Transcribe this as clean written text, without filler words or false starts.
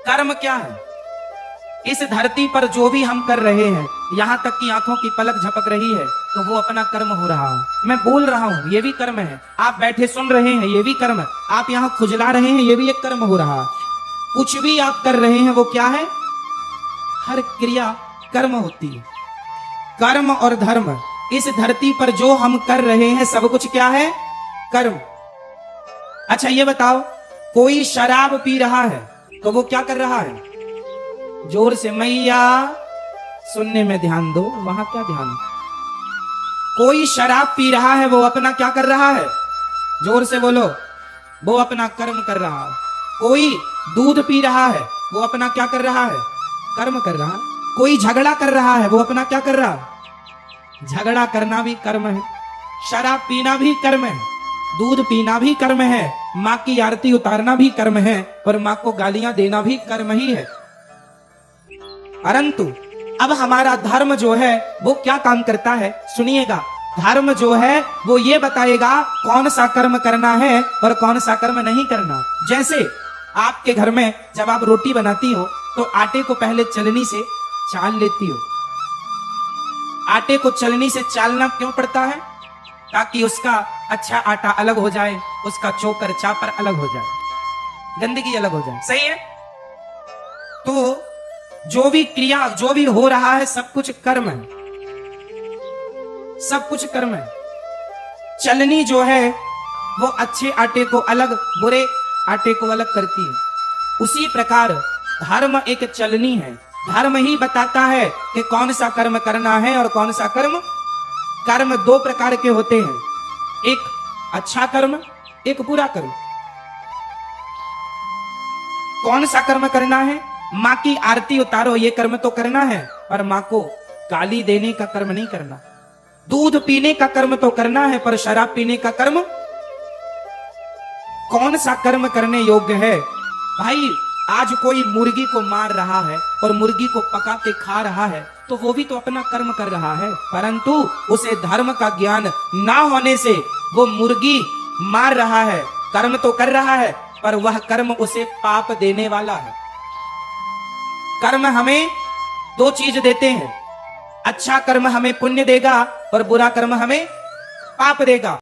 कर्म क्या है? इस धरती पर जो भी हम कर रहे हैं, यहाँ तक कि आंखों की पलक झपक रही है, तो वो अपना कर्म हो रहा है। मैं बोल रहा हूँ, ये भी कर्म है। आप बैठे सुन रहे हैं, ये भी कर्म है। आप यहाँ खुजला रहे हैं, ये भी एक कर्म हो रहा है। कुछ भी आप कर रहे हैं, वो क्या है? हर क्रिया कर्म होती है। कर्म और धर्म, इस धरती पर जो हम कर रहे हैं सब कुछ क्या है? कर्म। अच्छा ये बताओ, कोई शराब पी रहा है तो वो क्या कर रहा है? जोर से मैया, सुनने में ध्यान दो, वहां क्या ध्यान? कोई शराब पी रहा है, वो अपना क्या कर रहा है? जोर से बोलो। वो अपना कर्म कर रहा है। कोई दूध पी रहा है, वो अपना क्या कर रहा है? कर्म कर रहा है। कोई झगड़ा कर रहा है, वो अपना क्या कर रहा है? झगड़ा करना भी कर्म है। शराब पीना भी कर्म है। दूध पीना भी कर्म है। माँ की आरती उतारना भी कर्म है। और माँ को गालियां देना भी कर्म ही है। परंतु अब हमारा धर्म जो है वो क्या काम करता है? सुनिएगा। धर्म जो है वो ये बताएगा कौन सा कर्म करना है और कौन सा कर्म नहीं करना। जैसे आपके घर में जब आप रोटी बनाती हो तो आटे को पहले चलनी से चाल लेती हो। आटे को चलनी से चालना क्यों पड़ता है? ताकि उसका अच्छा आटा अलग हो जाए, उसका चोकर चापर अलग हो जाए, गंदगी अलग हो जाए। सही है? तो जो भी क्रिया, जो भी हो रहा है, सब कुछ कर्म है। सब कुछ कर्म है। चलनी जो है वो अच्छे आटे को अलग, बुरे आटे को अलग करती है। उसी प्रकार धर्म एक चलनी है। धर्म ही बताता है कि कौन सा कर्म करना है और कौन सा कर्म। कर्म दो प्रकार के होते हैं, एक अच्छा कर्म, एक बुरा कर्म। कौन सा कर्म करना है? माँ की आरती उतारो, ये कर्म तो करना है, पर माँ को गाली देने का कर्म नहीं करना। दूध पीने का कर्म तो करना है, पर शराब पीने का कर्म। कौन सा कर्म करने योग्य है? भाई आज कोई मुर्गी को मार रहा है और मुर्गी को पका के खा रहा है, तो वो भी तो अपना कर्म कर रहा है। परंतु उसे धर्म का ज्ञान ना होने से वो मुर्गी मार रहा है, कर्म तो कर रहा है, पर वह कर्म उसे पाप देने वाला है। कर्म हमें दो चीज देते हैं। अच्छा कर्म हमें पुण्य देगा और बुरा कर्म हमें पाप देगा।